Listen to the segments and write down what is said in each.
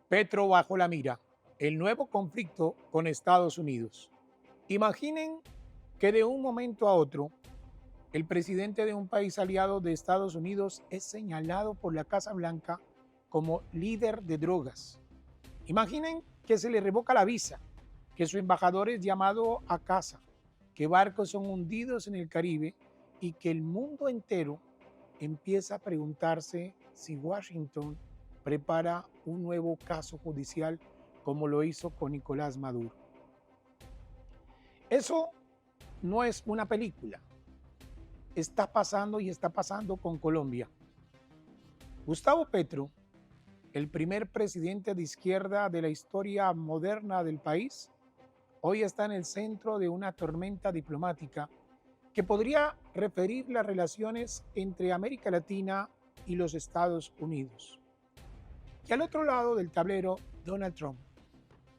Petro bajo la mira, el nuevo conflicto con Estados Unidos. Imaginen que de un momento a otro, el presidente de un país aliado de Estados Unidos es señalado por la Casa Blanca como líder de drogas. Imaginen que se le revoca la visa, que su embajador es llamado a casa, que barcos son hundidos en el Caribe y que el mundo entero empieza a preguntarse si Washington prepara un nuevo caso judicial como lo hizo con Nicolás Maduro. Eso no es una película, está pasando y está pasando con Colombia. Gustavo Petro, el primer presidente de izquierda de la historia moderna del país, hoy está en el centro de una tormenta diplomática que podría referir las relaciones entre América Latina y los Estados Unidos. Y al otro lado del tablero, Donald Trump.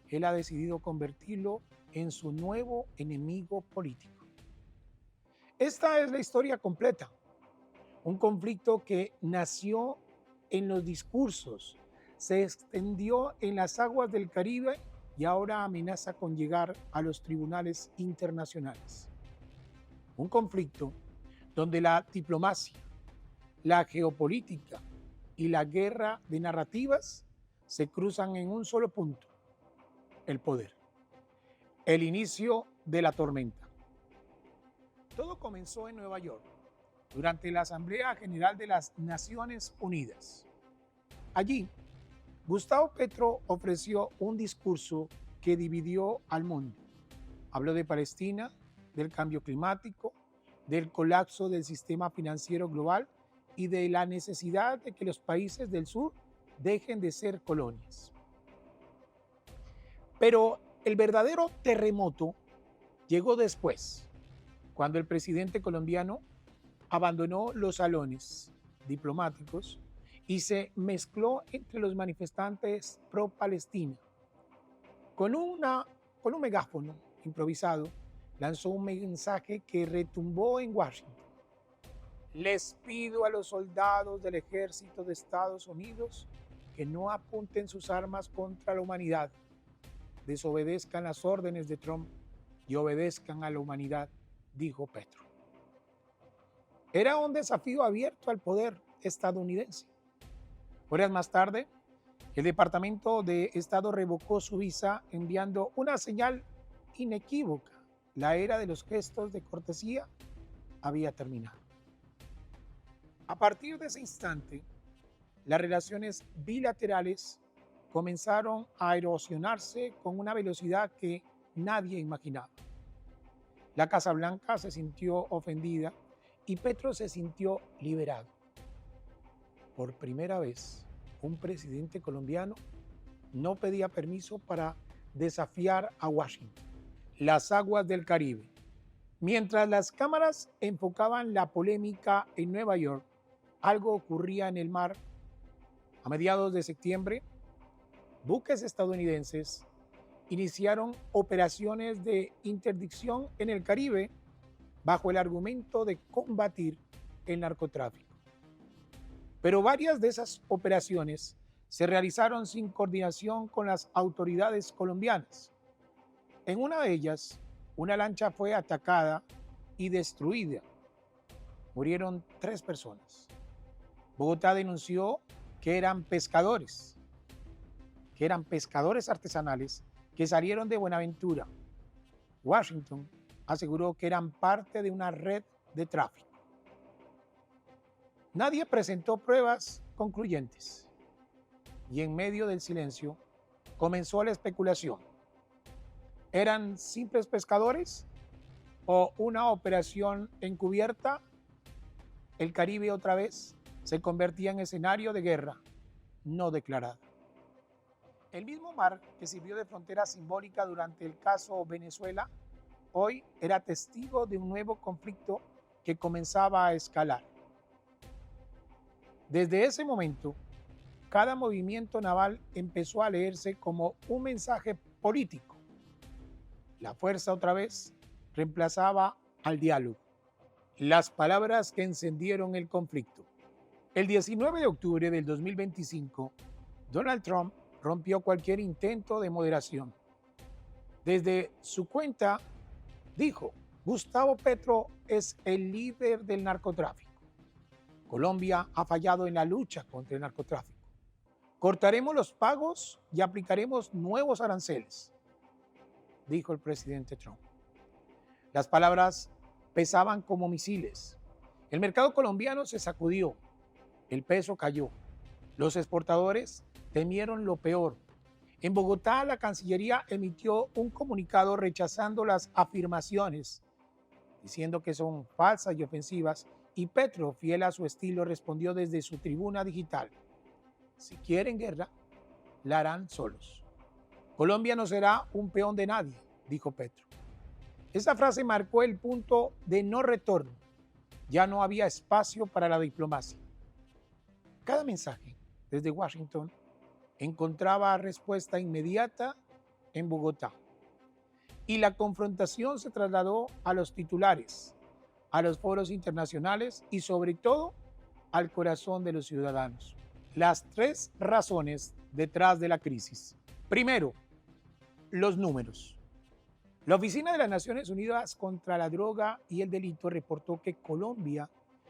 Él ha decidido convertirlo en su nuevo enemigo político. Esta es la historia completa. Un conflicto que nació en los discursos, se extendió en las aguas del Caribe y ahora amenaza con llegar a los tribunales internacionales. Un conflicto donde la diplomacia, la geopolítica y la guerra de narrativas se cruzan en un solo punto: el poder. El inicio de la tormenta. Todo comenzó en Nueva York, durante la Asamblea General de las Naciones Unidas. Allí, Gustavo Petro ofreció un discurso que dividió al mundo. Habló de Palestina, del cambio climático, del colapso del sistema financiero global y de la necesidad de que los países del sur dejen de ser colonias. Pero el verdadero terremoto llegó después, cuando el presidente colombiano abandonó los salones diplomáticos y se mezcló entre los manifestantes pro-Palestina. Con un megáfono improvisado, lanzó un mensaje que retumbó en Washington. Les pido a los soldados del ejército de Estados Unidos que no apunten sus armas contra la humanidad, desobedezcan las órdenes de Trump y obedezcan a la humanidad, dijo Petro. Era un desafío abierto al poder estadounidense. Horas más tarde, el Departamento de Estado revocó su visa enviando una señal inequívoca: la era de los gestos de cortesía había terminado. A partir de ese instante, las relaciones bilaterales comenzaron a erosionarse con una velocidad que nadie imaginaba. La Casa Blanca se sintió ofendida y Petro se sintió liberado. Por primera vez, un presidente colombiano no pedía permiso para desafiar a Washington. Las aguas del Caribe. Mientras las cámaras enfocaban la polémica en Nueva York, algo ocurría en el mar. A mediados de septiembre, buques estadounidenses iniciaron operaciones de interdicción en el Caribe bajo el argumento de combatir el narcotráfico. Pero varias de esas operaciones se realizaron sin coordinación con las autoridades colombianas. En una de ellas, una lancha fue atacada y destruida. Murieron 3 personas. Bogotá denunció que eran pescadores artesanales que salieron de Buenaventura. Washington aseguró que eran parte de una red de tráfico. Nadie presentó pruebas concluyentes y en medio del silencio comenzó la especulación. ¿Eran simples pescadores o una operación encubierta? El Caribe otra vez se convertía en escenario de guerra no declarada. El mismo mar que sirvió de frontera simbólica durante el caso Venezuela, hoy era testigo de un nuevo conflicto que comenzaba a escalar. Desde ese momento, cada movimiento naval empezó a leerse como un mensaje político. La fuerza otra vez reemplazaba al diálogo. Las palabras que encendieron el conflicto. El 19 de octubre del 2025, Donald Trump rompió cualquier intento de moderación. Desde su cuenta dijo: Gustavo Petro es el líder del narcotráfico. Colombia ha fallado en la lucha contra el narcotráfico. Cortaremos los pagos y aplicaremos nuevos aranceles, dijo el presidente Trump. Las palabras pesaban como misiles. El mercado colombiano se sacudió, el peso cayó. Los exportadores temieron lo peor. En Bogotá, la Cancillería emitió un comunicado rechazando las afirmaciones, diciendo que son falsas y ofensivas, y Petro, fiel a su estilo, respondió desde su tribuna digital: si quieren guerra, la harán solos. Colombia no será un peón de nadie, dijo Petro. Esta frase marcó el punto de no retorno. Ya no había espacio para la diplomacia. Cada mensaje desde Washington encontraba respuesta inmediata en Bogotá. Y la confrontación se trasladó a los titulares, a los foros internacionales y sobre todo al corazón de los ciudadanos. Las tres razones detrás de la crisis. Primero, los números. La Oficina de las Naciones Unidas contra la Droga y el Delito reportó que Colombia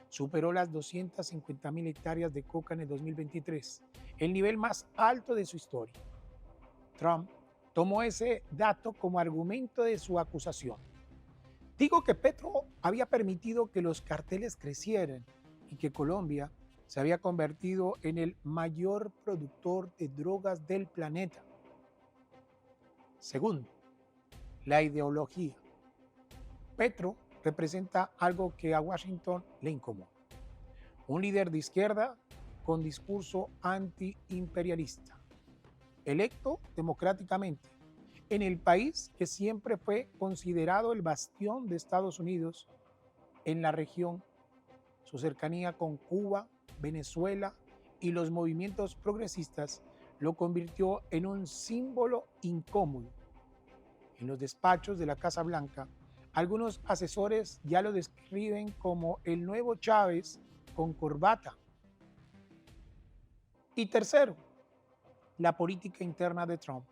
superó las 250.000 hectáreas de coca en el 2023, el nivel más alto de su historia. Trump tomó ese dato como argumento de su acusación. Digo que Petro había permitido que los carteles crecieran y que Colombia se había convertido en el mayor productor de drogas del planeta. Segundo, la ideología. Petro representa algo que a Washington le incomoda. Un líder de izquierda con discurso antiimperialista, electo democráticamente, en el país que siempre fue considerado el bastión de Estados Unidos en la región. Su cercanía con Cuba, Venezuela y los movimientos progresistas lo convirtió en un símbolo incómodo. En los despachos de la Casa Blanca, algunos asesores ya lo describen como el nuevo Chávez con corbata. Y tercero, la política interna de Trump.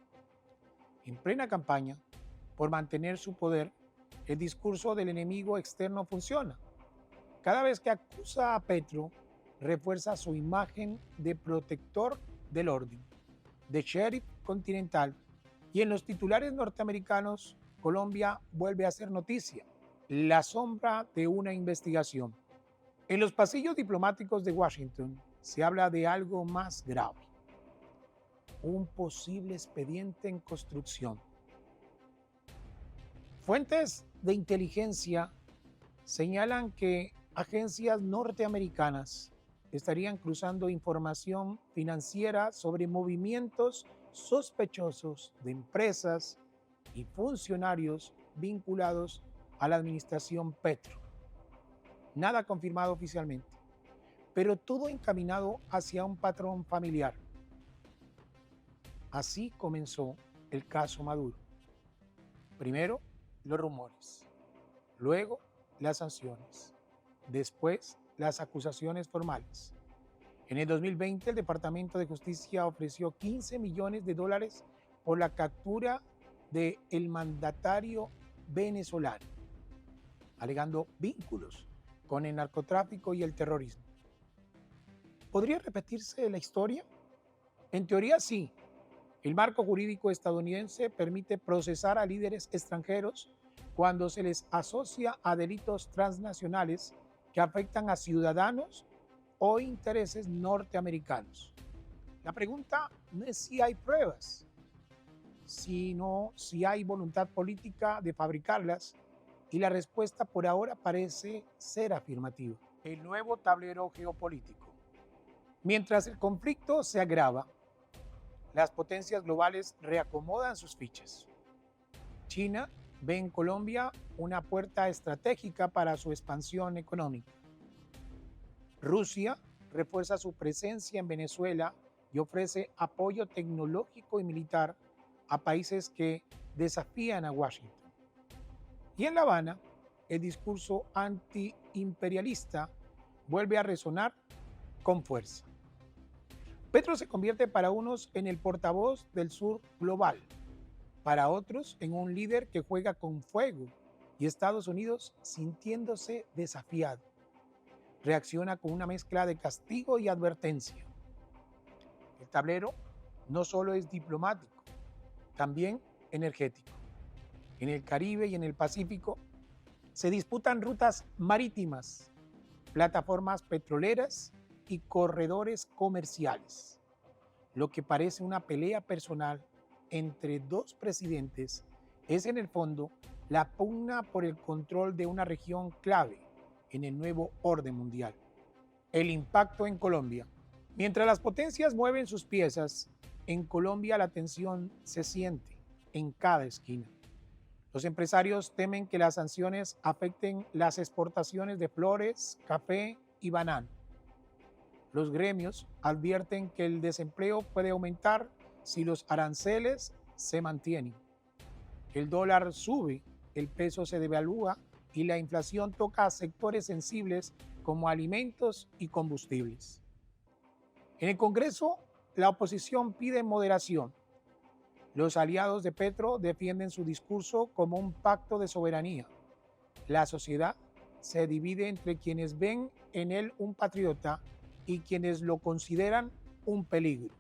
En plena campaña, por mantener su poder, el discurso del enemigo externo funciona. Cada vez que acusa a Petro, refuerza su imagen de protector del orden, de sheriff continental, y en los titulares norteamericanos, Colombia vuelve a ser noticia, la sombra de una investigación. En los pasillos diplomáticos de Washington se habla de algo más grave: un posible expediente en construcción. Fuentes de inteligencia señalan que agencias norteamericanas estarían cruzando información financiera sobre movimientos sospechosos de empresas y funcionarios vinculados a la administración Petro. Nada confirmado oficialmente, pero todo encaminado hacia un patrón familiar. Así comenzó el caso Maduro. Primero, los rumores, luego las sanciones, después las acusaciones formales. En el 2020, el Departamento de Justicia ofreció $15 millones por la captura del mandatario venezolano, alegando vínculos con el narcotráfico y el terrorismo. ¿Podría repetirse la historia? En teoría sí. El marco jurídico estadounidense permite procesar a líderes extranjeros cuando se les asocia a delitos transnacionales que afectan a ciudadanos o intereses norteamericanos. La pregunta no es si hay pruebas, sino si hay voluntad política de fabricarlas, y la respuesta por ahora parece ser afirmativa. El nuevo tablero geopolítico. Mientras el conflicto se agrava, las potencias globales reacomodan sus fichas. China ve en Colombia una puerta estratégica para su expansión económica. Rusia refuerza su presencia en Venezuela y ofrece apoyo tecnológico y militar a países que desafían a Washington. Y en La Habana, el discurso antiimperialista vuelve a resonar con fuerza. Petro se convierte para unos en el portavoz del sur global, para otros en un líder que juega con fuego y Estados Unidos, sintiéndose desafiado, reacciona con una mezcla de castigo y advertencia. El tablero no solo es diplomático, también energético. En el Caribe y en el Pacífico se disputan rutas marítimas, plataformas petroleras y corredores comerciales. Lo que parece una pelea personal entre dos presidentes es en el fondo la pugna por el control de una región clave en el nuevo orden mundial. El impacto en Colombia. Mientras las potencias mueven sus piezas, en Colombia la tensión se siente en cada esquina. Los empresarios temen que las sanciones afecten las exportaciones de flores, café y banano. Los gremios advierten que el desempleo puede aumentar si los aranceles se mantienen. El dólar sube, el peso se devalúa y la inflación toca a sectores sensibles como alimentos y combustibles. En el Congreso, la oposición pide moderación. Los aliados de Petro defienden su discurso como un pacto de soberanía. La sociedad se divide entre quienes ven en él un patriota y quienes lo consideran un peligro.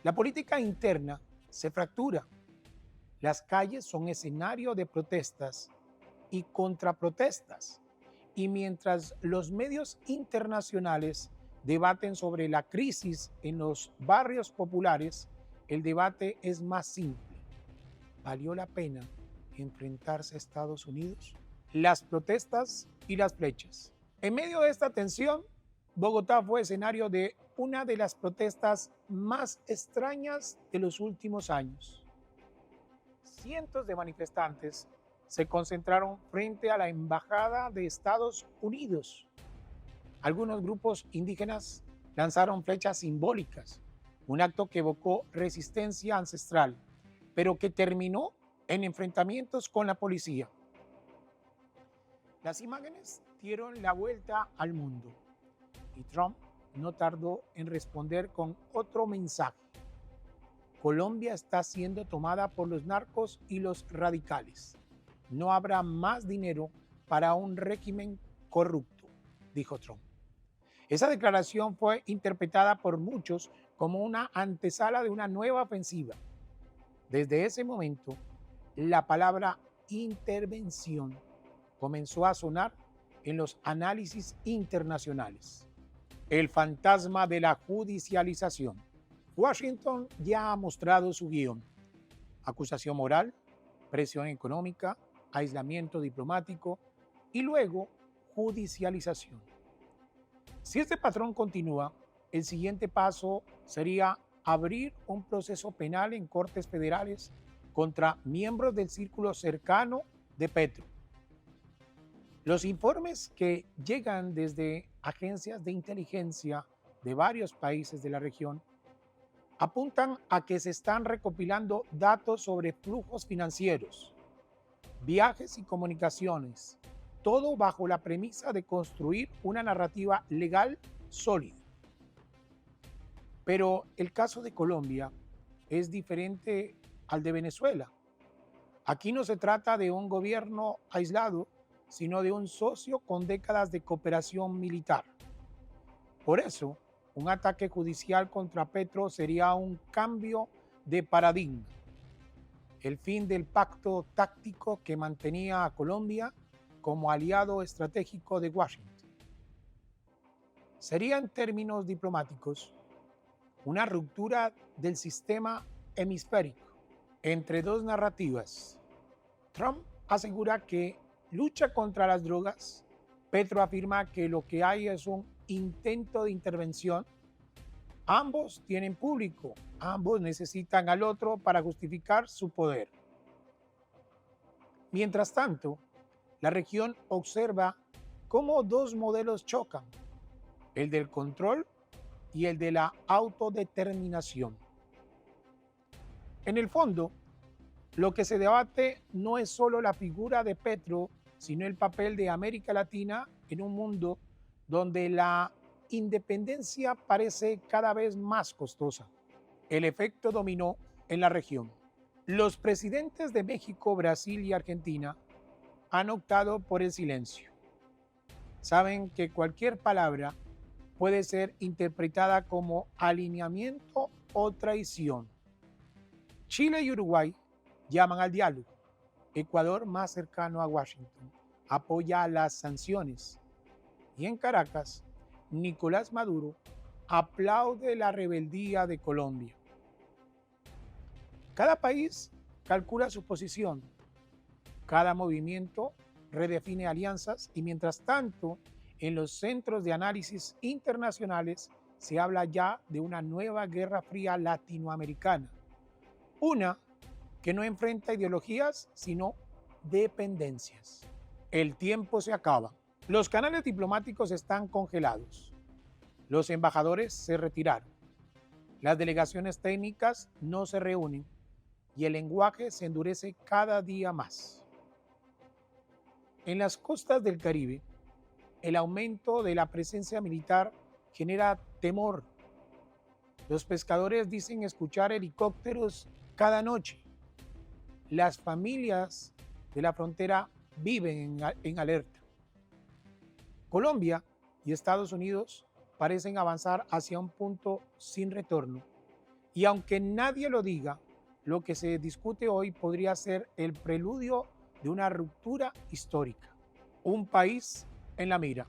La política interna se fractura. Las calles son escenario de protestas y contraprotestas. Y mientras los medios internacionales debaten sobre la crisis en los barrios populares, el debate es más simple. ¿Valió la pena enfrentarse a Estados Unidos? Las protestas y las flechas. En medio de esta tensión, Bogotá fue escenario de una de las protestas más extrañas de los últimos años. Cientos de manifestantes se concentraron frente a la Embajada de Estados Unidos. Algunos grupos indígenas lanzaron flechas simbólicas, un acto que evocó resistencia ancestral, pero que terminó en enfrentamientos con la policía. Las imágenes dieron la vuelta al mundo y Trump no tardó en responder con otro mensaje. Colombia está siendo tomada por los narcos y los radicales. No habrá más dinero para un régimen corrupto, dijo Trump. Esa declaración fue interpretada por muchos como una antesala de una nueva ofensiva. Desde ese momento, la palabra intervención comenzó a sonar en los análisis internacionales. El fantasma de la judicialización. Washington ya ha mostrado su guión: acusación moral, presión económica, aislamiento diplomático y luego judicialización. Si este patrón continúa, el siguiente paso sería abrir un proceso penal en cortes federales contra miembros del círculo cercano de Petro. Los informes que llegan desde agencias de inteligencia de varios países de la región apuntan a que se están recopilando datos sobre flujos financieros, viajes y comunicaciones, todo bajo la premisa de construir una narrativa legal sólida. Pero el caso de Colombia es diferente al de Venezuela. Aquí no se trata de un gobierno aislado, sino de un socio con décadas de cooperación militar. Por eso, un ataque judicial contra Petro sería un cambio de paradigma. El fin del pacto táctico que mantenía a Colombia como aliado estratégico de Washington. Sería, en términos diplomáticos, una ruptura del sistema hemisférico entre dos narrativas. Trump asegura que lucha contra las drogas. Petro afirma que lo que hay es un intento de intervención. Ambos tienen público, ambos necesitan al otro para justificar su poder. Mientras tanto, la región observa cómo dos modelos chocan, el del control y el de la autodeterminación. En el fondo, lo que se debate no es solo la figura de Petro, sino el papel de América Latina en un mundo donde la independencia parece cada vez más costosa. El efecto dominó en la región. Los presidentes de México, Brasil y Argentina han optado por el silencio. Saben que cualquier palabra puede ser interpretada como alineamiento o traición. Chile y Uruguay llaman al diálogo. Ecuador, más cercano a Washington, apoya las sanciones. Y en Caracas, Nicolás Maduro aplaude la rebeldía de Colombia. Cada país calcula su posición. Cada movimiento redefine alianzas y mientras tanto, en los centros de análisis internacionales se habla ya de una nueva guerra fría latinoamericana. Una que no enfrenta ideologías, sino dependencias. El tiempo se acaba. Los canales diplomáticos están congelados. Los embajadores se retiraron. Las delegaciones técnicas no se reúnen y el lenguaje se endurece cada día más. En las costas del Caribe, el aumento de la presencia militar genera temor. Los pescadores dicen escuchar helicópteros cada noche. Las familias de la frontera viven en alerta. Colombia y Estados Unidos parecen avanzar hacia un punto sin retorno. Y aunque nadie lo diga, lo que se discute hoy podría ser el preludio de una ruptura histórica. Un país en la mira.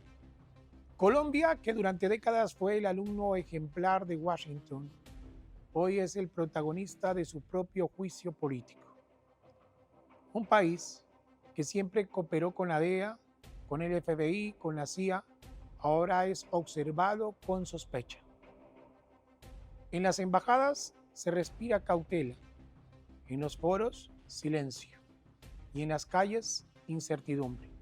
Colombia, que durante décadas fue el alumno ejemplar de Washington, hoy es el protagonista de su propio juicio político. Un país que siempre cooperó con la DEA, con el FBI, con la CIA, ahora es observado con sospecha. En las embajadas se respira cautela, en los foros silencio y en las calles incertidumbre.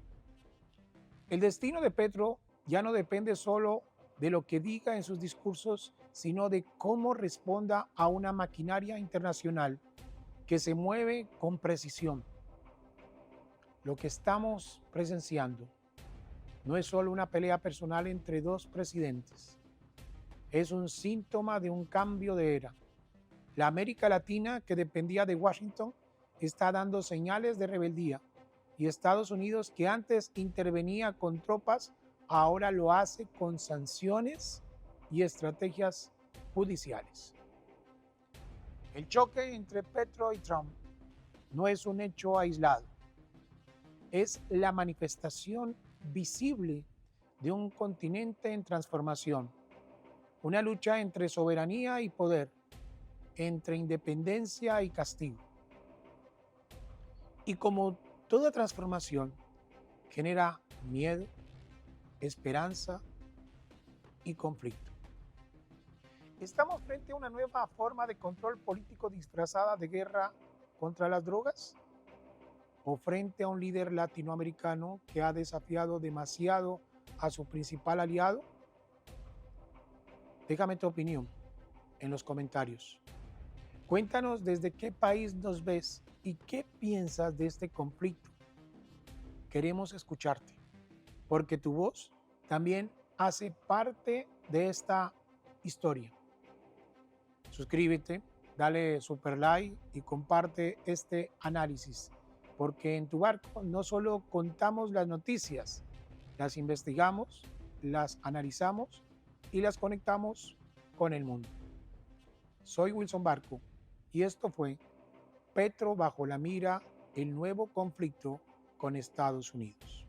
El destino de Petro ya no depende solo de lo que diga en sus discursos, sino de cómo responda a una maquinaria internacional que se mueve con precisión. Lo que estamos presenciando no es solo una pelea personal entre dos presidentes, es un síntoma de un cambio de era. La América Latina, que dependía de Washington, está dando señales de rebeldía y Estados Unidos, que antes intervenía con tropas, ahora lo hace con sanciones y estrategias judiciales. El choque entre Petro y Trump no es un hecho aislado, es la manifestación visible de un continente en transformación, una lucha entre soberanía y poder, entre independencia y castigo. Y como toda transformación genera miedo, esperanza y conflicto. ¿Estamos frente a una nueva forma de control político disfrazada de guerra contra las drogas? ¿O frente a un líder latinoamericano que ha desafiado demasiado a su principal aliado? Déjame tu opinión en los comentarios. Cuéntanos desde qué país nos ves y qué piensas de este conflicto. Queremos escucharte, porque tu voz también hace parte de esta historia. Suscríbete, dale super like y comparte este análisis, porque en Tu Barco no solo contamos las noticias, las investigamos, las analizamos y las conectamos con el mundo. Soy Wilson Barco y esto fue Petro bajo la mira, el nuevo conflicto con Estados Unidos.